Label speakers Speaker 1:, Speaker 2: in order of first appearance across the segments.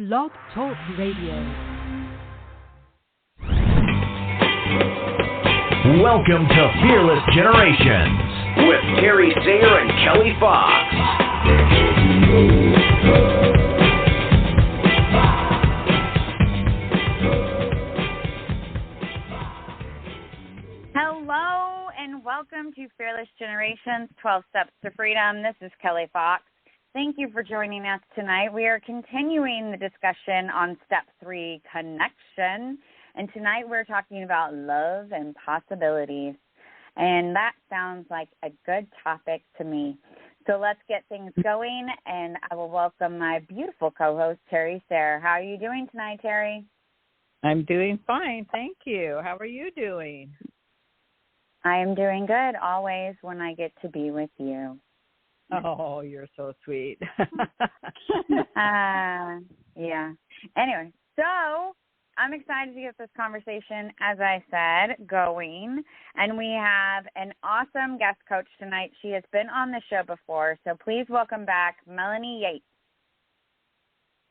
Speaker 1: Blog Talk Radio.
Speaker 2: Welcome to Fearless Generations with Terry Sayer and Kelly Fox.
Speaker 3: Hello and welcome to Fearless Generations, 12 Steps to Freedom. This is Kelly Fox. Thank you for joining us tonight. We are continuing the discussion on Step 3, Connection. And tonight we're talking about love and possibilities. And that sounds like a good topic to me. So let's get things going, and I will welcome my beautiful co-host, Terry Sayer. How are you doing tonight, Terry?
Speaker 4: I'm doing fine, thank you. How are you doing?
Speaker 3: I am doing good, always, when I get to be with you.
Speaker 4: Oh, you're so sweet.
Speaker 3: Yeah. Anyway, so I'm excited to get this conversation, as I said, going. And we have an awesome guest coach tonight. She has been on the show before, so please welcome back Melanie Yates.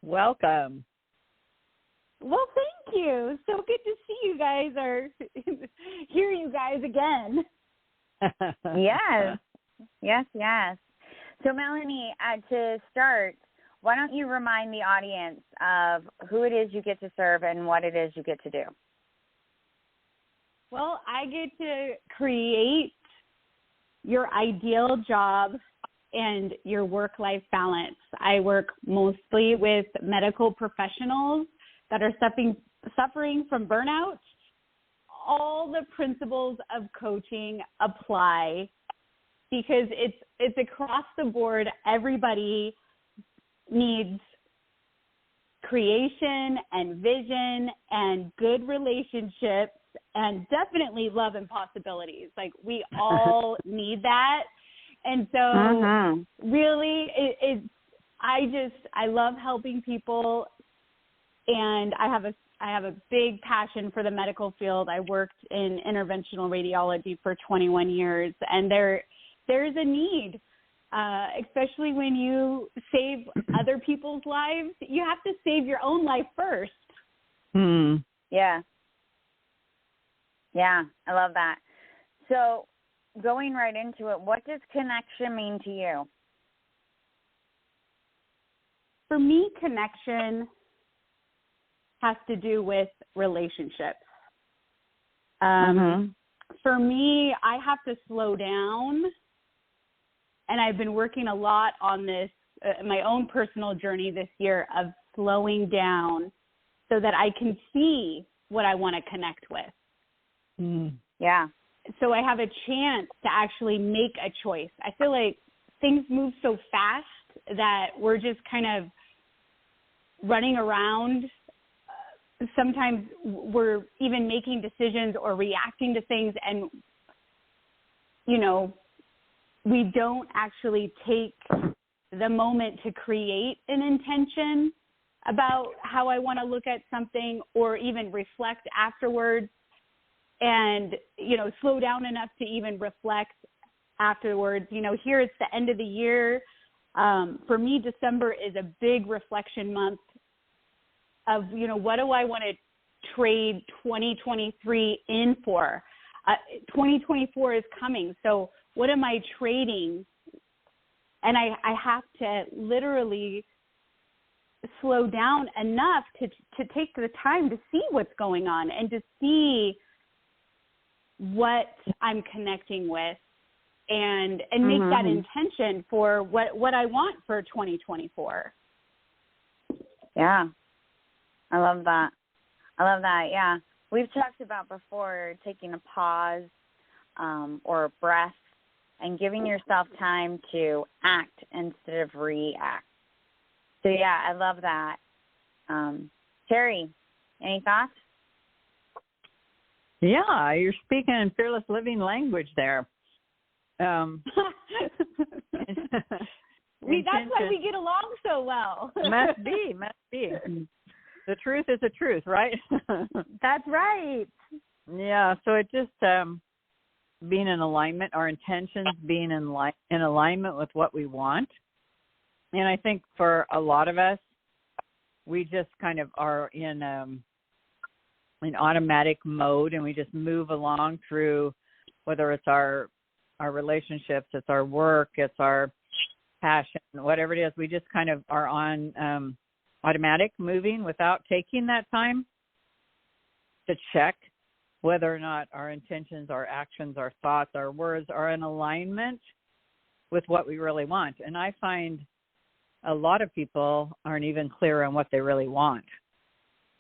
Speaker 4: Welcome.
Speaker 5: Well, thank you. So good to see you guys hear you guys again.
Speaker 3: Yes. So, Melanie, to start, why don't you remind the audience of who it is you get to serve and what it is you get to do?
Speaker 5: Well, I get to create your ideal job and your work-life balance. I work mostly with medical professionals that are suffering from burnout. All the principles of coaching apply because it's across the board. Everybody needs creation and vision and good relationships and definitely love and possibilities. Like, we all need that. And so really I love helping people, and I have a big passion for the medical field. I worked in interventional radiology for 21 years, and there's a need, especially when you save other people's lives. You have to save your own life first.
Speaker 3: Yeah, I love that. So going right into it, what does connection mean to you?
Speaker 5: For me, connection has to do with relationships. For me, I have to slow down, and I've been working a lot on this, my own personal journey this year of slowing down so that I can see what I want to connect with.
Speaker 3: Yeah.
Speaker 5: So I have a chance to actually make a choice. I feel like things move so fast that we're just kind of running around. Sometimes we're even making decisions or reacting to things, and, we don't actually take the moment to create an intention about how I want to look at something, or even reflect afterwards, and, slow down enough to even reflect afterwards. Here it's the end of the year. For me, December is a big reflection month of, what do I want to trade 2023 in for? 2024 is coming. So what am I trading? And I have to literally slow down enough to take the time to see what's going on and to see what I'm connecting with and make that intention for what I want for 2024.
Speaker 3: Yeah. I love that. Yeah. We've talked about before taking a pause or a breath and giving yourself time to act instead of react. So, yeah, I love that. Terry, any thoughts?
Speaker 4: Yeah, you're speaking in fearless living language there.
Speaker 5: That's why we get along so well.
Speaker 4: Must be. The truth is the truth, right?
Speaker 5: That's right.
Speaker 4: Yeah, so it just being in alignment, our intentions being in alignment with what we want. And I think for a lot of us, we just kind of are in automatic mode, and we just move along through, whether it's our relationships, it's our work, it's our passion, whatever it is. We just kind of are on automatic moving without taking that time to check whether or not our intentions, our actions, our thoughts, our words are in alignment with what we really want. And I find a lot of people aren't even clear on what they really want.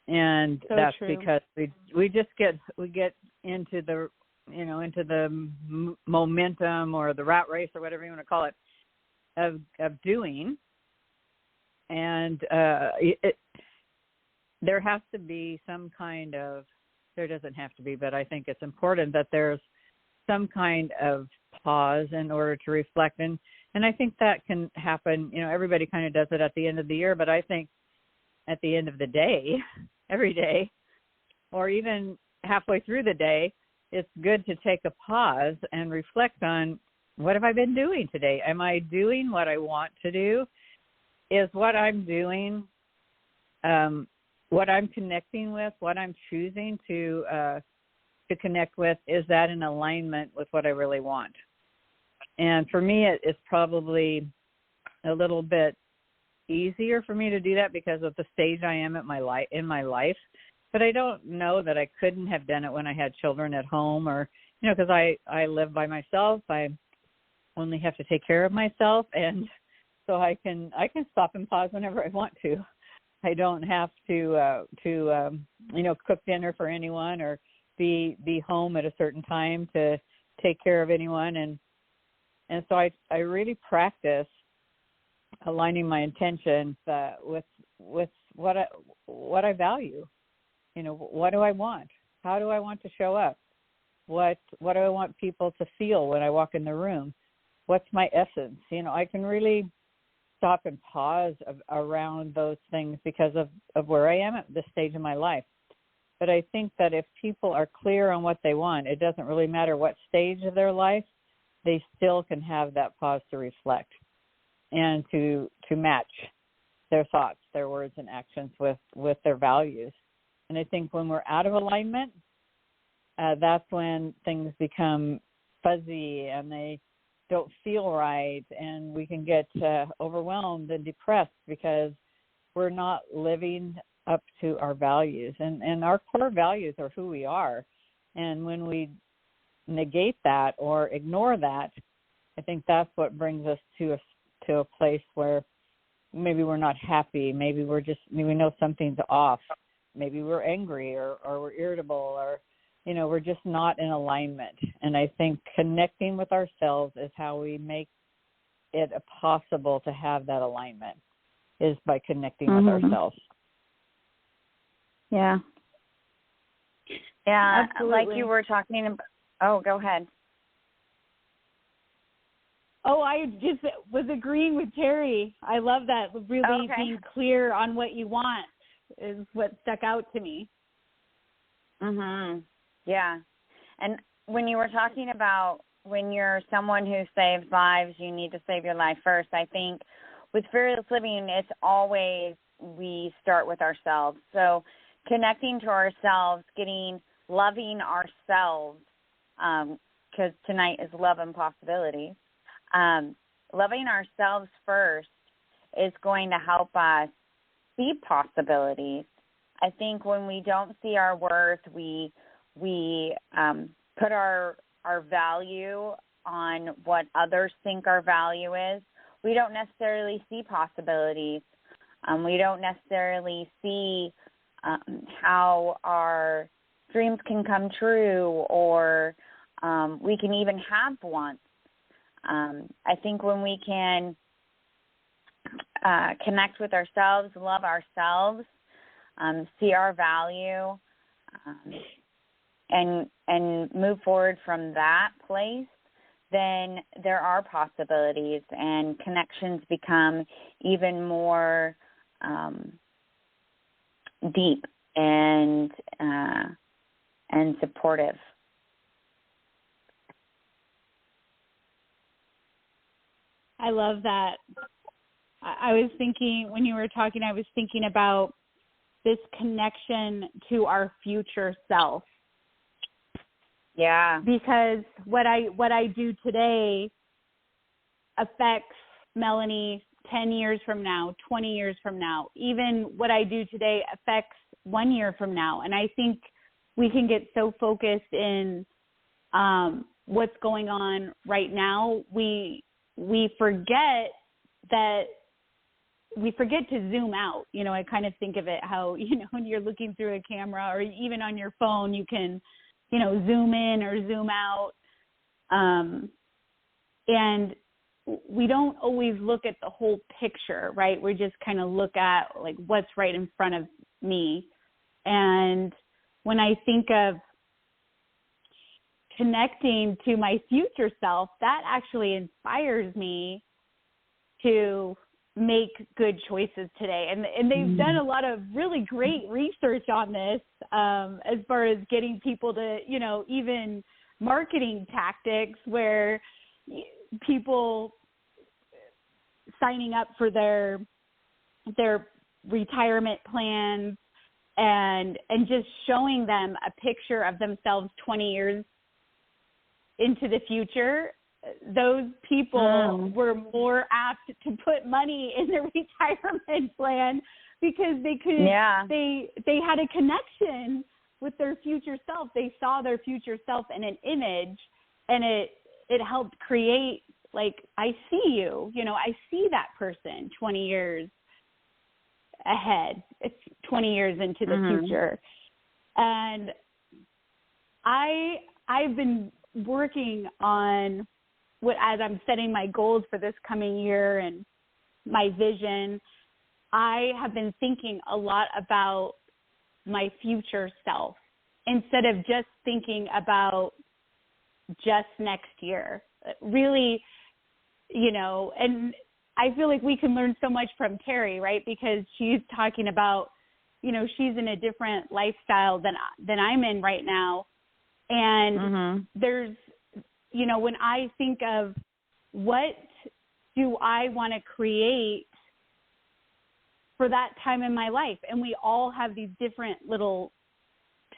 Speaker 4: And
Speaker 5: so
Speaker 4: that's
Speaker 5: true.
Speaker 4: because we get into the, into the momentum or the rat race or whatever you want to call it of doing. And there has to be some kind of, there doesn't have to be, but I think it's important that there's some kind of pause in order to reflect. And I think that can happen, everybody kind of does it at the end of the year, but I think at the end of the day, every day, or even halfway through the day, it's good to take a pause and reflect on, what have I been doing today? Am I doing what I want to do? Is what I'm doing, what I'm connecting with, what I'm choosing to connect with, is that in alignment with what I really want? And for me, it's probably a little bit easier for me to do that because of the stage I am in my life. But I don't know that I couldn't have done it when I had children at home, or because I live by myself. I only have to take care of myself, and so I can stop and pause whenever I want to. I don't have to cook dinner for anyone or be home at a certain time to take care of anyone, and so I really practice aligning my intentions with what I value. What do I want? How do I want to show up? What do I want people to feel when I walk in the room? What's my essence? I can really stop and pause around those things because of where I am at this stage of my life. But I think that if people are clear on what they want, it doesn't really matter what stage of their life, they still can have that pause to reflect and to match their thoughts, their words and actions with their values. And I think when we're out of alignment, that's when things become fuzzy and they don't feel right, and we can get overwhelmed and depressed because we're not living up to our values. And our core values are who we are. And when we negate that or ignore that, I think that's what brings us to a place where maybe we're not happy, maybe we know something's off, maybe we're angry or we're irritable, or we're just not in alignment. And I think connecting with ourselves is how we make it possible to have that alignment, is by connecting with ourselves.
Speaker 3: Yeah. Yeah,
Speaker 5: absolutely.
Speaker 3: like you were talking about. Oh, go ahead.
Speaker 5: Oh, I just was agreeing with Terry. I love that. Really being clear on what you want is what stuck out to me.
Speaker 3: Yeah. And when you were talking about when you're someone who saves lives, you need to save your life first. I think with fearless living, it's always we start with ourselves. So connecting to ourselves, loving ourselves, because tonight is love and possibilities. Loving ourselves first is going to help us see possibilities. I think when we don't see our worth, we put our value on what others think our value is. We don't necessarily see possibilities. We don't necessarily see how our dreams can come true, or we can even have wants. I think when we can connect with ourselves, love ourselves, see our value, and move forward from that place, then there are possibilities and connections become even more deep and supportive.
Speaker 5: I love that. I was thinking, when you were talking, I was thinking about this connection to our future self.
Speaker 3: Yeah.
Speaker 5: Because what I do today affects Melanie 10 years from now, 20 years from now. Even what I do today affects 1 year from now. And I think we can get so focused in what's going on right now. We forget to zoom out. You know, I kind of think of it how, you know, when you're looking through a camera or even on your phone, you can, you know, zoom in or zoom out. And we don't always look at the whole picture, right? We just kind of look at like what's right in front of me. And when I think of connecting to my future self, that actually inspires me to make good choices today. And they've done a lot of really great research on this, as far as getting people to, you know, even marketing tactics where people signing up for their retirement plans and just showing them a picture of themselves 20 years into the future, those people were more apt to put money in their retirement plan because they could, they had a connection with their future self. They saw their future self in an image, and it helped create, like, I see you, you know, I see that person 20 years ahead. It's 20 years into the future. And I've been working on as I'm setting my goals for this coming year and my vision, I have been thinking a lot about my future self instead of just thinking about just next year. Really, you know, and I feel like we can learn so much from Terry, right? Because she's talking about, you know, she's in a different lifestyle than I'm in right now. And there's, you know, when I think of what do I want to create for that time in my life, and we all have these different little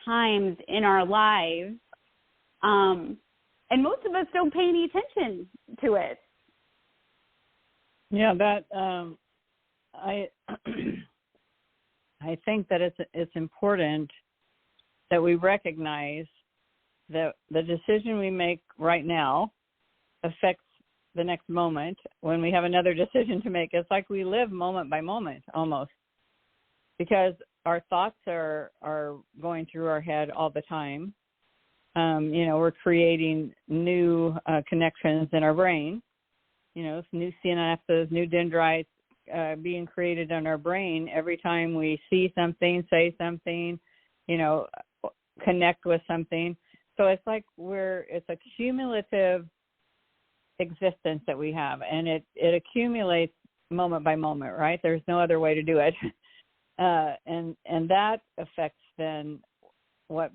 Speaker 5: times in our lives, and most of us don't pay any attention to it.
Speaker 4: Yeah, that I think that it's important that we recognize that the decision we make right now affects the next moment when we have another decision to make. It's like we live moment by moment almost, because our thoughts are going through our head all the time. You know, we're creating new connections in our brain, you know, new synapses, new dendrites being created in our brain every time we see something, say something, you know, connect with something. So it's like it's a cumulative existence that we have, and it accumulates moment by moment, right? There's no other way to do it. And that affects then what's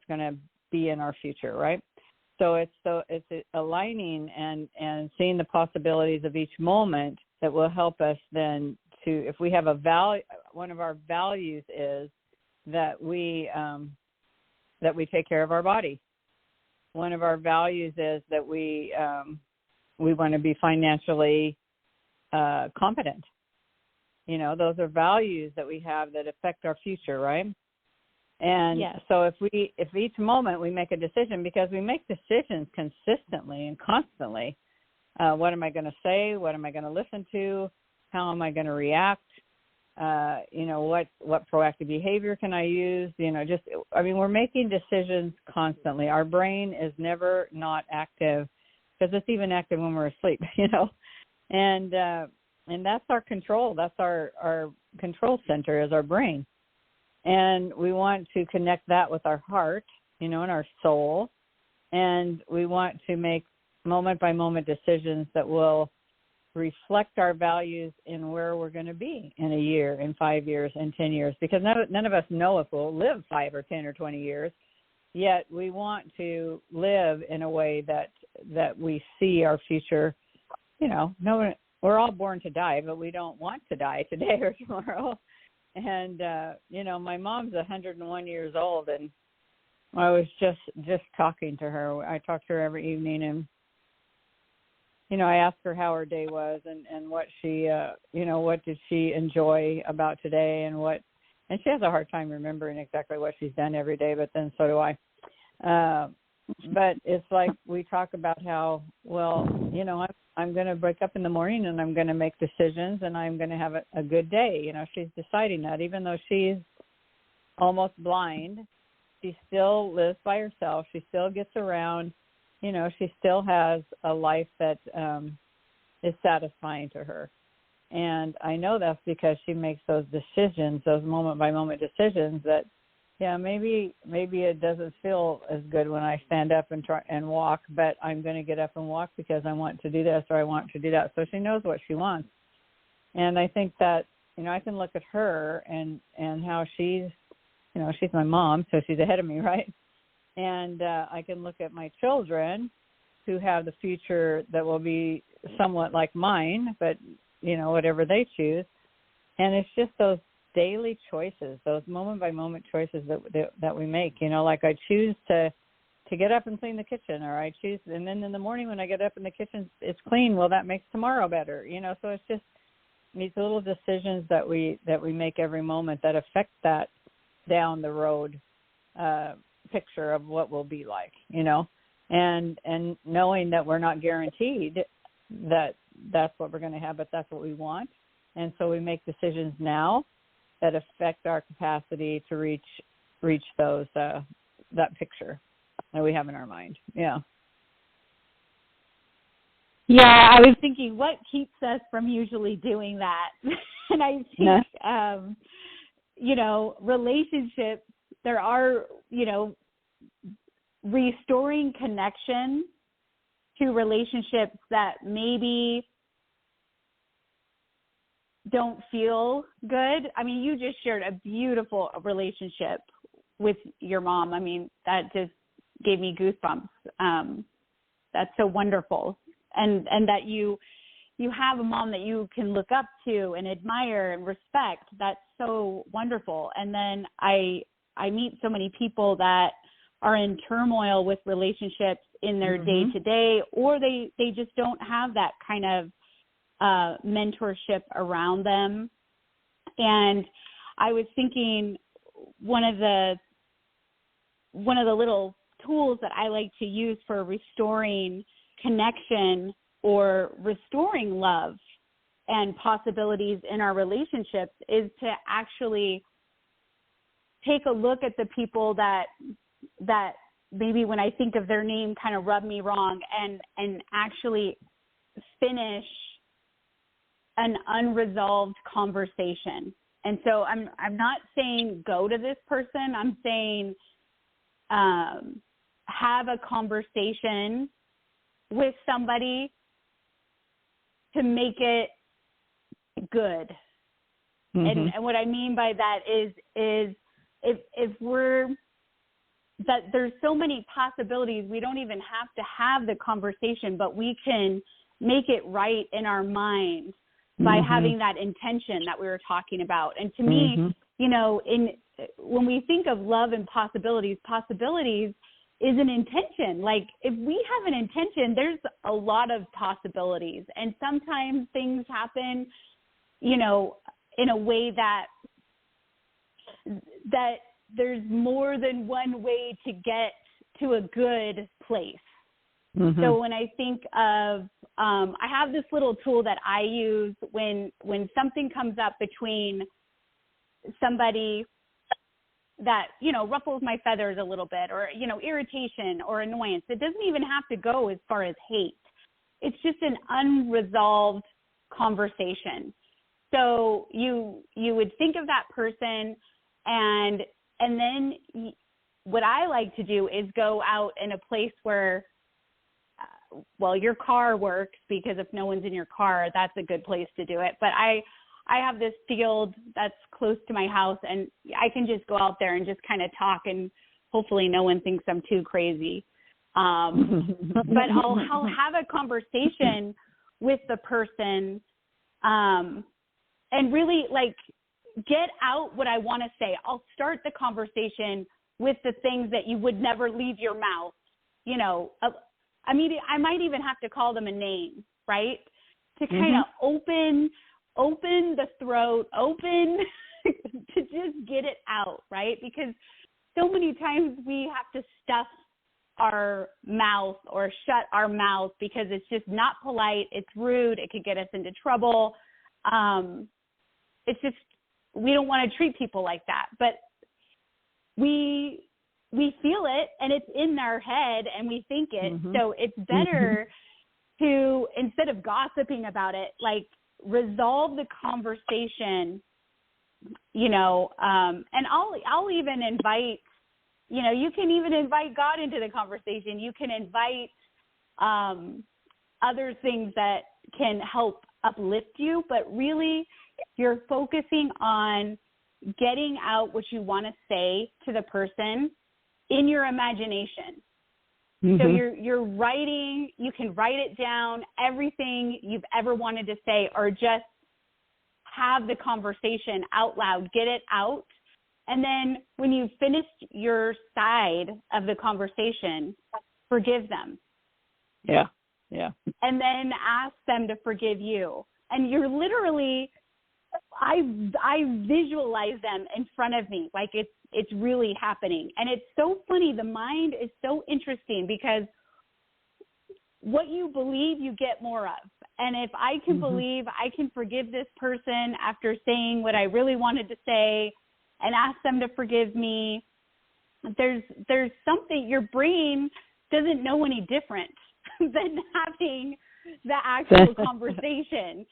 Speaker 4: going to be in our future, right? So it's aligning and seeing the possibilities of each moment that will help us then to, if we have a value, one of our values is that we take care of our body. One of our values is that we want to be financially competent. You know, those are values that we have that affect our future, right? And so if each moment we make a decision, because we make decisions consistently and constantly, what am I going to say? What am I going to listen to? How am I going to react? You know, what proactive behavior can I use? You know, we're making decisions constantly. Our brain is never not active, because it's even active when we're asleep, you know. And that's our control. That's our control center is our brain. And we want to connect that with our heart, you know, and our soul. And we want to make moment-by-moment decisions that will reflect our values in where we're going to be in a year, in 5 years, in 10 years, because none of us know if we'll live 5 or 10 or 20 years, yet we want to live in a way that we see our future. You know, we're all born to die, but we don't want to die today or tomorrow. And my mom's 101 years old, and I was just talking to her. I talk to her every evening, and I asked her how her day was and what she what did she enjoy about today, and she has a hard time remembering exactly what she's done every day, but then so do I. But it's like we talk about how, I'm going to wake up in the morning and I'm going to make decisions and I'm going to have a good day. She's deciding that, even though she's almost blind, she still lives by herself. She still gets around. She still has a life that is satisfying to her. And I know that's because she makes those decisions, those moment-by-moment decisions that, maybe it doesn't feel as good when I stand up and try and walk, but I'm going to get up and walk because I want to do this or I want to do that. So she knows what she wants. And I think that, I can look at her and how she's my mom, so she's ahead of me, right? And I can look at my children who have the future that will be somewhat like mine, but, whatever they choose. And it's just those daily choices, those moment-by-moment choices that we make. Like I choose to get up and clean the kitchen, or I choose, and then in the morning when I get up in the kitchen, it's clean. Well, that makes tomorrow better. So it's just these little decisions that we make every moment that affect that down the road picture of what we'll be like, and knowing that we're not guaranteed that that's what we're going to have, but that's what we want. And so we make decisions now that affect our capacity to reach those that picture that we have in our mind. Yeah.
Speaker 5: Yeah, I was thinking, what keeps us from usually doing that? And I think, relationships, there are, restoring connection to relationships that maybe don't feel good. I mean, you just shared a beautiful relationship with your mom. I mean, that just gave me goosebumps. That's so wonderful. And that you have a mom that you can look up to and admire and respect. That's so wonderful. And then I meet so many people that are in turmoil with relationships in their day-to-day, or they just don't have that kind of mentorship around them. And I was thinking one of the little tools that I like to use for restoring connection or restoring love and possibilities in our relationships is to actually take a look at the people that maybe when I think of their name kind of rub me wrong, and actually finish an unresolved conversation. And so I'm not saying go to this person. I'm saying have a conversation with somebody to make it good. And what I mean by that is if we're that there's so many possibilities, we don't even have to have the conversation, but we can make it right in our mind by having that intention that we were talking about. And to me, when we think of love and possibilities is an intention. Like if we have an intention, there's a lot of possibilities. And sometimes things happen, in a way that there's more than one way to get to a good place. So when I think of, I have this little tool that I use when something comes up between somebody that, ruffles my feathers a little bit, or, irritation or annoyance. It doesn't even have to go as far as hate. It's just an unresolved conversation. So you would think of that person, and then what I like to do is go out in a place where, your car works, because if no one's in your car, that's a good place to do it. But I have this field that's close to my house, and I can just go out there and just kind of talk, and hopefully no one thinks I'm too crazy. But I'll have a conversation with the person, and really get out what I want to say. I'll start the conversation with the things that you would never leave your mouth. You know, I mean, I might even have to call them a name, right? To kind of open the throat, to just get it out, right? Because so many times we have to stuff our mouth or shut our mouth because it's just not polite. It's rude. It could get us into trouble. It's just, we don't want to treat people like that, but we feel it and it's in our head and we think it. So it's better to, instead of gossiping about it, like resolve the conversation, you know, and I'll even invite, you know, you can even invite God into the conversation. You can invite other things that can help uplift you, but really you're focusing on getting out what you want to say to the person in your imagination. So you're writing, you can write it down, everything you've ever wanted to say, or just have the conversation out loud, get it out. And then when you've finished your side of the conversation, forgive them.
Speaker 4: Yeah.
Speaker 5: And then ask them to forgive you. And you're literally, I visualize them in front of me, like it's really happening. And it's so funny. The mind is so interesting because what you believe, you get more of. And if I can believe I can forgive this person after saying what I really wanted to say and ask them to forgive me, there's something, your brain doesn't know any different than having the actual conversation.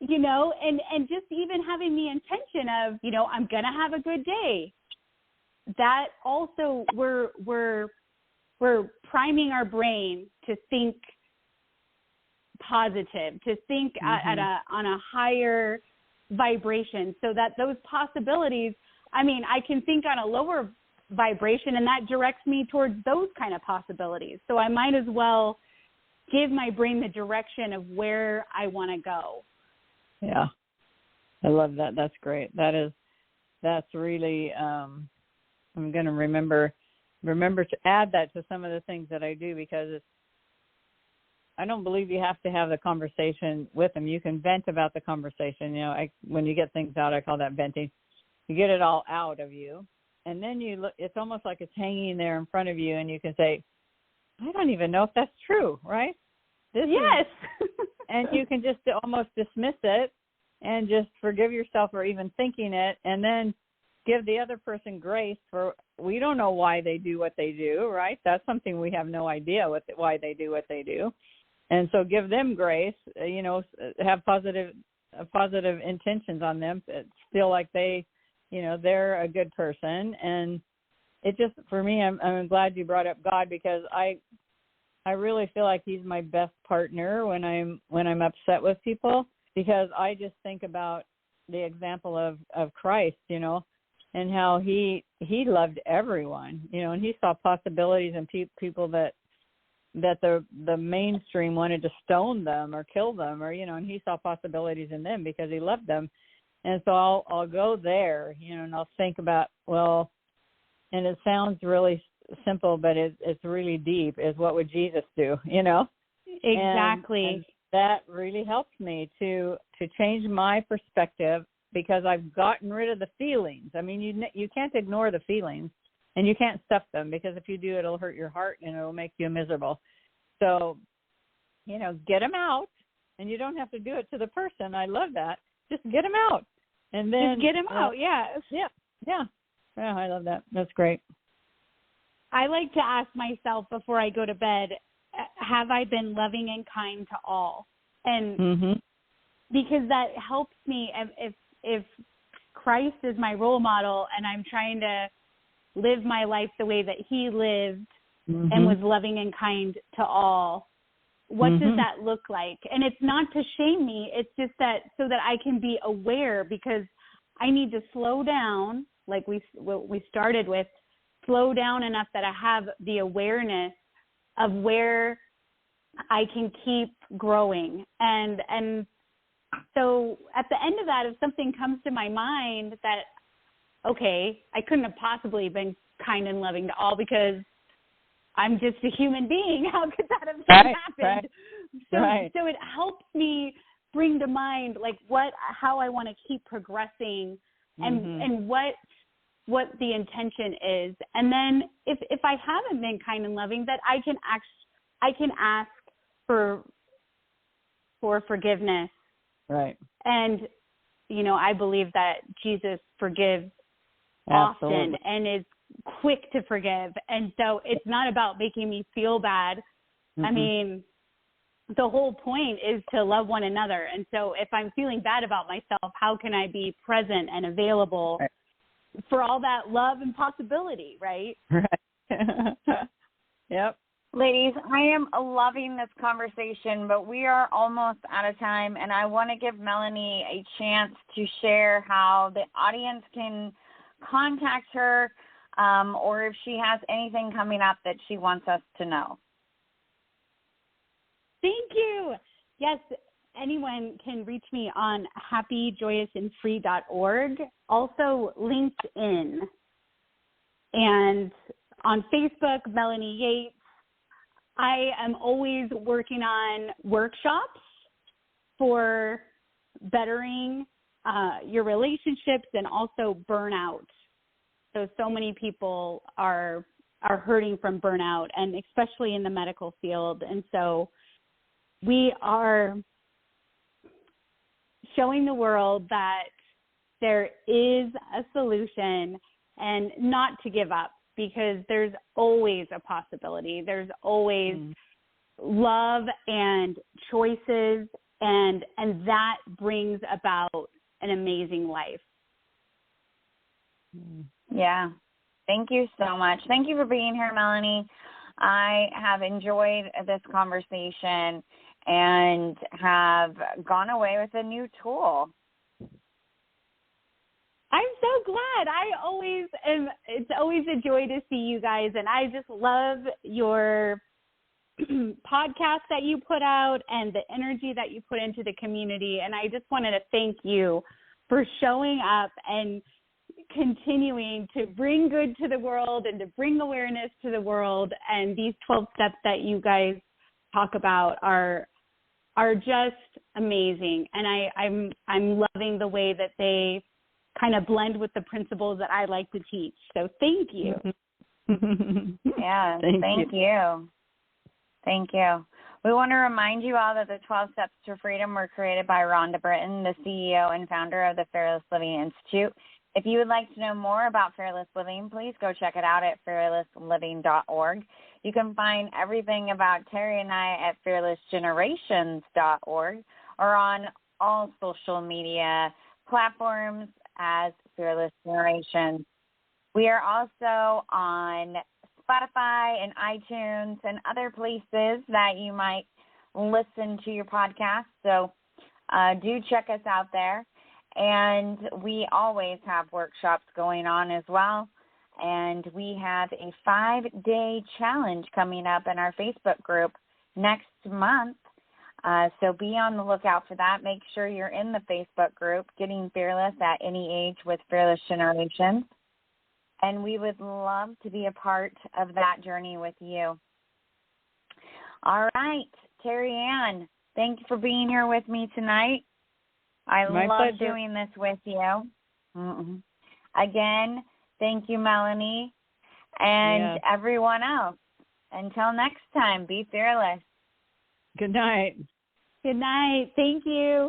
Speaker 5: You know, and just even having the intention of, you know, I'm going to have a good day. That also, we're priming our brain to think positive, to think on a higher vibration, so that those possibilities, I mean, I can think on a lower vibration and that directs me towards those kind of possibilities. So I might as well give my brain the direction of where I want to go.
Speaker 4: Yeah. I love that. That's great. That's really, I'm going to remember to add that to some of the things that I do, because I don't believe you have to have the conversation with them. You can vent about the conversation. You know, when you get things out, I call that venting. You get it all out of you, and then you look. It's almost like it's hanging there in front of you, and you can say, "I don't even know if that's true," right?
Speaker 5: Yes.
Speaker 4: And you can just almost dismiss it and just forgive yourself for even thinking it, and then give the other person grace for, we don't know why they do what they do, right? That's something we have no idea why they do what they do. And so give them grace, you know, have positive intentions on them, feel like they, you know, they're a good person. And it just, for me, I'm glad you brought up God, because I really feel like he's my best partner when I'm upset with people, because I just think about the example of Christ, you know, and how he loved everyone, you know, and he saw possibilities in people that the mainstream wanted to stone them or kill them, or, you know, and he saw possibilities in them because he loved them. And so I'll go there, you know, and I'll think about, well, and it sounds really simple, but it's really deep, is what would Jesus do, you know?
Speaker 5: Exactly.
Speaker 4: And that really helps me to change my perspective, because I've gotten rid of the feelings. I mean, you can't ignore the feelings, and you can't stuff them, because if you do, it'll hurt your heart and it'll make you miserable. So, you know, get them out, and you don't have to do it to the person. I love that. Just get them out, and then
Speaker 5: just get them out. Yeah.
Speaker 4: Yeah. I love that. That's great.
Speaker 5: I like to ask myself before I go to bed, have I been loving and kind to all? And because that helps me, if Christ is my role model and I'm trying to live my life the way that he lived and was loving and kind to all, what does that look like? And it's not to shame me. It's just that so that I can be aware, because I need to slow down, like we started with, slow down enough that I have the awareness of where I can keep growing. And So at the end of that, if something comes to my mind that, okay, I couldn't have possibly been kind and loving to all because I'm just a human being. How could that have happened? So it helps me bring to mind like how I want to keep progressing and what the intention is. And then if I haven't been kind and loving, that I can ask for forgiveness.
Speaker 4: Right.
Speaker 5: And, I believe that Jesus forgives
Speaker 4: Absolutely.
Speaker 5: often and is quick to forgive. And so it's not about making me feel bad. Mm-hmm. I mean, the whole point is to love one another. And so if I'm feeling bad about myself, how can I be present and available for all that love and possibility, right?
Speaker 4: Right. Yep.
Speaker 3: Ladies, I am loving this conversation, but we are almost out of time, and I want to give Melanie a chance to share how the audience can contact her or if she has anything coming up that she wants us to know.
Speaker 5: Thank you. Yes, anyone can reach me on happyjoyousandfree.org, also LinkedIn, and on Facebook, Melanie Yates. I am always working on workshops for bettering your relationships and also burnout. So many people are hurting from burnout, and especially in the medical field. And so we are showing the world that there is a solution and not to give up, because there's always a possibility. There's always love and choices, and that brings about an amazing life.
Speaker 3: Yeah. Thank you so much. Thank you for being here, Melanie. I have enjoyed this conversation and have gone away with a new tool.
Speaker 5: I'm so glad. It's always a joy to see you guys, and I just love your podcast that you put out and the energy that you put into the community. And I just wanted to thank you for showing up and continuing to bring good to the world and to bring awareness to the world. And these 12 steps that you guys talk about are just amazing. And I'm loving the way that they kind of blend with the principles that I like to teach. So thank you.
Speaker 3: Yeah, thank you. Thank you. We want to remind you all that the 12 Steps to Freedom were created by Rhonda Britton, the CEO and founder of the Fearless Living Institute. If you would like to know more about Fearless Living, please go check it out at fearlessliving.org. You can find everything about Terry and I at fearlessgenerations.org or on all social media platforms as Fearless Generations. We are also on Spotify and iTunes and other places that you might listen to your podcast. So do check us out there. And we always have workshops going on as well. And we have a 5-day challenge coming up in our Facebook group next month. So be on the lookout for that. Make sure you're in the Facebook group, Getting Fearless at Any Age with Fearless Generations. And we would love to be a part of that journey with you. All right, Terry Ann, thank you for being here with me tonight. I
Speaker 4: My
Speaker 3: love
Speaker 4: pleasure.
Speaker 3: doing this with you. Again, thank you, Melanie, and everyone else. Until next time, be fearless.
Speaker 4: Good night.
Speaker 5: Good night. Thank you.